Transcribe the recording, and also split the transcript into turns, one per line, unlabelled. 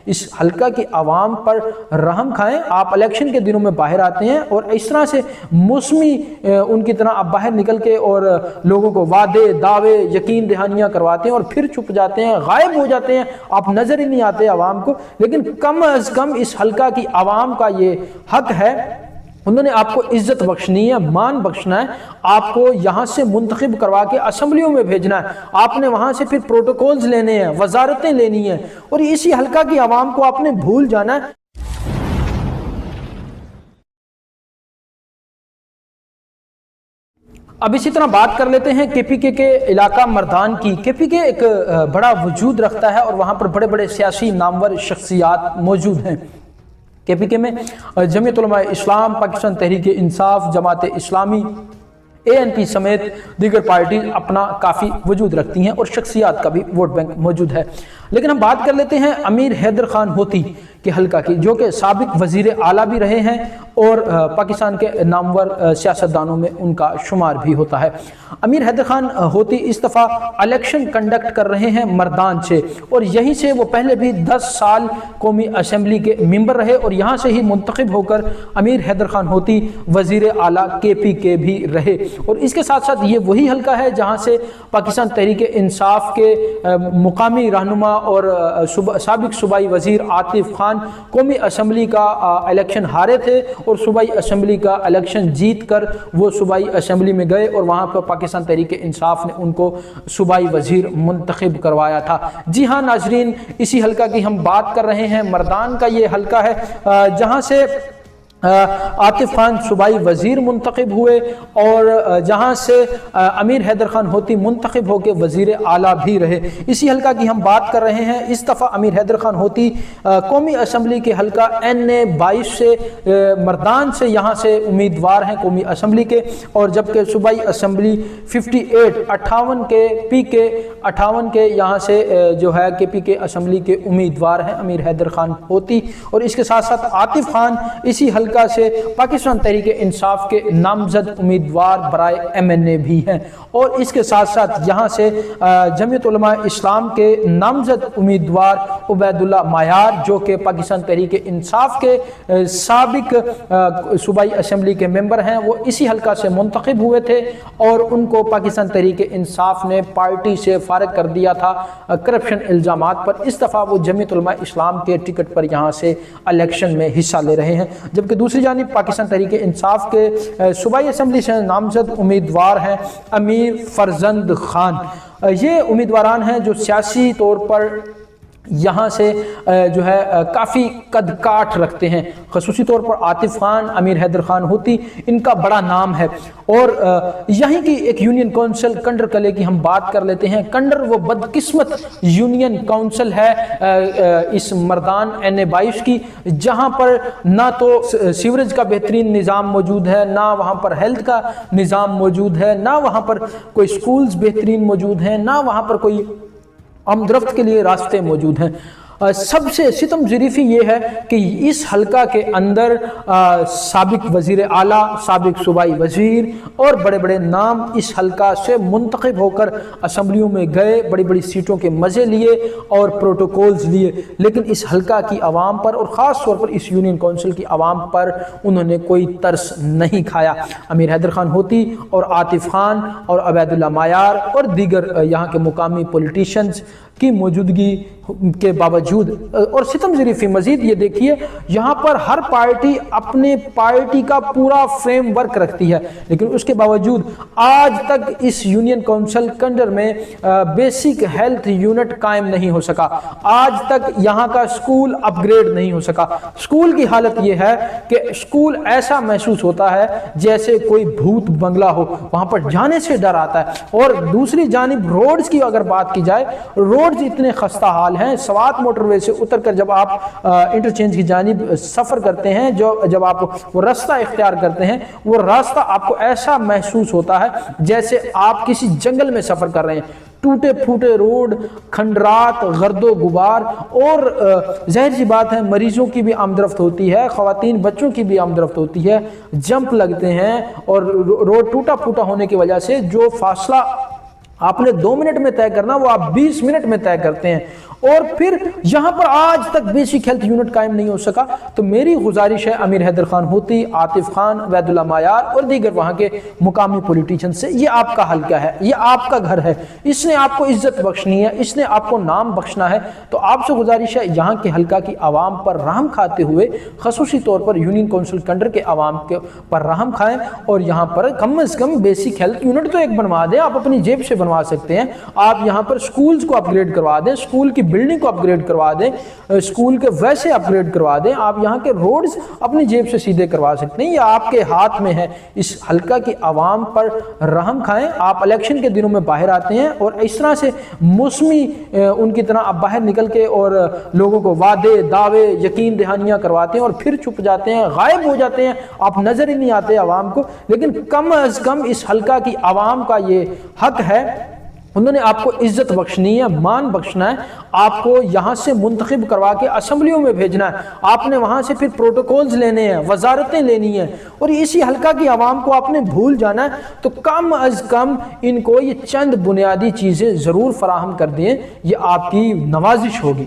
اس حلقہ کی عوام پر رحم کھائیں۔ آپ الیکشن کے دنوں میں باہر آتے ہیں اور اس طرح سے موسمی ان کی طرح آپ باہر نکل کے اور لوگوں کو وعدے دعوے یقین دہانیاں کرواتے ہیں اور پھر چھپ جاتے ہیں، غائب ہو جاتے ہیں، آپ نظر ہی نہیں آتے عوام کو۔ لیکن کم از کم اس حلقہ کی عوام کا یہ حق ہے، انہوں نے آپ کو عزت بخشنی ہے، مان بخشنا ہے، آپ کو یہاں سے منتخب کروا کے اسمبلیوں میں بھیجنا ہے، آپ نے وہاں سے پھر پروٹوکولز لینے ہیں، وزارتیں لینی ہیں، اور اسی حلقہ کی عوام کو آپ نے بھول جانا ہے۔ اب اسی طرح بات کر لیتے ہیں کے پی کے علاقہ مردان کی۔ کے پی کے ایک بڑا وجود رکھتا ہے اور وہاں پر بڑے بڑے سیاسی نامور شخصیات موجود ہیں۔ کے پی کے میں جمعیت علماء اسلام، پاکستان تحریک انصاف، جماعت اسلامی، ANP سمیت دیگر پارٹیز اپنا کافی وجود رکھتی ہیں اور شخصیات کا بھی ووٹ بینک موجود ہے۔ لیکن ہم بات کر لیتے ہیں امیر حیدر خان ہوتی کے حلقہ کی، جو کہ سابق وزیر اعلیٰ بھی رہے ہیں اور پاکستان کے نامور سیاستدانوں میں ان کا شمار بھی ہوتا ہے۔ امیر حیدر خان ہوتی اس دفعہ الیکشن کنڈکٹ کر رہے ہیں مردان سے، اور یہیں سے وہ پہلے بھی 10 سال قومی اسمبلی کے ممبر رہے اور یہاں سے ہی منتخب ہو کر امیر حیدر خان ہوتی وزیر اعلیٰ KP کے بھی رہے۔ اور اس کے ساتھ ساتھ یہ وہی حلقہ ہے جہاں سے پاکستان تحریک انصاف کے مقامی رہنما اور سابق صوبائی وزیر عاطف خان قومی اسمبلی کا الیکشن ہارے تھے اور صوبائی اسمبلی کا الیکشن جیت کر وہ صوبائی اسمبلی میں گئے اور وہاں پر پاکستان تحریک انصاف نے ان کو صوبائی وزیر منتخب کروایا تھا۔ جی ہاں ناظرین، اسی حلقہ کی ہم بات کر رہے ہیں۔ مردان کا یہ حلقہ ہے جہاں سے عاطف خان صوبائی وزیر منتخب ہوئے اور جہاں سے امیر حیدر خان ہوتی منتخب ہو کے وزیر اعلیٰ بھی رہے۔ اسی حلقہ کی ہم بات کر رہے ہیں۔ اس دفعہ امیر حیدر خان ہوتی قومی اسمبلی کے حلقہ NA-22 سے مردان سے یہاں سے امیدوار ہیں قومی اسمبلی کے، اور جبکہ صوبائی اسمبلی 58 کے PK 58 کے یہاں سے جو ہے KP کے اسمبلی کے امیدوار ہیں امیر حیدر خان ہوتی، اور اس کے ساتھ ساتھ عاطف خان اسی حلقہ سے پاکستان تحریک انصاف کے نامزد امیدوار برائے MNA بھی ہیں، اور اس کے ساتھ ساتھ یہاں سے جمعیت علماء اسلام کے نامزد امیدوار عبید اللہ مایار، جو کہ پاکستان تحریک انصاف کے سابق صوبائی اسمبلی کے ممبر ہیں، وہ اسی حلقہ سے منتخب ہوئے تھے اور ان کو پاکستان تحریک انصاف نے پارٹی سے فارغ کر دیا تھا کرپشن الزامات پر۔ اس دفعہ وہ جمعیت علماء اسلام کے ٹکٹ پر یہاں سے الیکشن میں حصہ لے رہے ہیں، جبکہ دوسری جانب پاکستان تحریک انصاف کے صوبائی اسمبلی سے نامزد امیدوار ہیں امیر فرزند خان۔ یہ امیدواران ہیں جو سیاسی طور پر یہاں سے جو ہے کافی قد کاٹ رکھتے ہیں، خصوصی طور پر عاطف خان، امیر حیدر خان ہوتی، ان کا بڑا نام ہے۔ اور یہیں کی ایک یونین کونسل کنڈر کلے کی ہم بات کر لیتے ہیں۔ کنڈر وہ بدقسمت یونین کونسل ہے اس مردان NA-22 کی، جہاں پر نہ تو سیوریج کا بہترین نظام موجود ہے، نہ وہاں پر ہیلتھ کا نظام موجود ہے، نہ وہاں پر کوئی سکولز بہترین موجود ہیں، نہ وہاں پر کوئی آمد کے لیے راستے موجود ہیں۔ سب سے ستم ظریفی یہ ہے کہ اس حلقہ کے اندر سابق وزیر اعلیٰ، سابق صوبائی وزیر اور بڑے بڑے نام اس حلقہ سے منتخب ہو کر اسمبلیوں میں گئے، بڑی بڑی سیٹوں کے مزے لیے اور پروٹوکولز لیے، لیکن اس حلقہ کی عوام پر اور خاص طور پر اس یونین کونسل کی عوام پر انہوں نے کوئی ترس نہیں کھایا۔ امیر حیدر خان ہوتی اور عاطف خان اور عبید اللہ مایار اور دیگر یہاں کے مقامی پولیٹیشنز کی موجودگی کے باوجود، اور ستم ظریفی مزید یہ دیکھیے، یہاں پر ہر پارٹی اپنے پارٹی کا پورا فریم ورک رکھتی ہے، لیکن اس کے باوجود آج تک اس یونین کونسل کنڈر میں بیسک ہیلتھ یونٹ قائم نہیں ہو سکا، آج تک یہاں کا سکول اپ گریڈ نہیں ہو سکا۔ سکول کی حالت یہ ہے کہ سکول ایسا محسوس ہوتا ہے جیسے کوئی بھوت بنگلہ ہو، وہاں پر جانے سے ڈر آتا ہے۔ اور دوسری جانب روڈز کی اگر بات کی جائے، روڈز اتنے خستہ حال ہیں، سوات موٹر وے سے اتر کر جب آپ انٹرچینج کی جانب سفر کرتے ہیں، جب آپ وہ راستہ اختیار کرتے ہیں، وہ راستہ آپ کو ایسا محسوس ہوتا ہے جیسے آپ کسی جنگل میں سفر کر رہے ہیں۔ ٹوٹے پھوٹے روڈ، کھنڈرات، گرد و غبار، اور ظاہر سی بات ہے مریضوں کی بھی آمد ہوتی ہے، خواتین بچوں کی بھی آمد ہوتی ہے، جمپ لگتے ہیں، اور روڈ ٹوٹا پھوٹا ہونے کی وجہ سے جو فاصلہ آپ نے 2 منٹ میں طے کرنا وہ آپ 20 منٹ میں طے کرتے ہیں، اور پھر یہاں پر آج تک بیسک ہیلتھ یونٹ قائم نہیں ہو سکا. تو میری گزارش ہے امیر حیدر خان ہوتی، عاطف خان، عبید اللہ مایار اور دیگر وہاں کے مقامی پولیٹیشن سے، یہ آپ کا حلقہ ہے، یہ آپ کا گھر ہے، اس نے آپ کو عزت بخشنی ہے، اس نے آپ کو نام بخشنا ہے. تو آپ سے گزارش ہے یہاں کے حلقہ کی عوام پر رحم کھاتے ہوئے، خصوصی طور پر یونین کونسل کنڈر کے عوام کے پر رحم کھائیں اور یہاں پر کم از کم بیسک ہیلتھ یونٹ تو ایک بنوا دیں. آپ اپنی جیب سے بنوا سکتے ہیں. آپ یہاں پر سکولز کو اپ گریڈ کروا دیں، سکول کی بلڈنگ کو اپ گریڈ کروا دیں، سکول کے ویسے اپ گریڈ کروا دیں. آپ یہاں کے روڈز اپنی جیب سے سیدھے کروا سکتے ہیں. یہ آپ کے ہاتھ میں ہے. اس حلقہ کی عوام پر رحم کھائیں. آپ الیکشن کے دنوں میں باہر آتے ہیں اور اس طرح سے موسمی ان کی طرح آپ باہر نکل کے اور لوگوں کو وعدے، دعوے، یقین دہانیاں کرواتے ہیں اور پھر چھپ جاتے ہیں، غائب ہو جاتے ہیں، آپ نظر ہی نہیں آتے عوام کو. لیکن کم از کم اس حلقہ کی عوام کا یہ حق ہے، انہوں نے آپ کو عزت بخشنی ہے، مان بخشنا ہے. آپ کو یہاں سے منتخب کروا کے اسمبلیوں میں بھیجنا ہے. آپ نے وہاں سے پھر پروٹوکولز لینے ہیں، وزارتیں لینی ہیں اور اسی حلقہ کی عوام کو آپ نے بھول جانا ہے. تو کم از کم ان کو یہ چند بنیادی چیزیں ضرور فراہم کر دیں. یہ آپ کی نوازش ہوگی.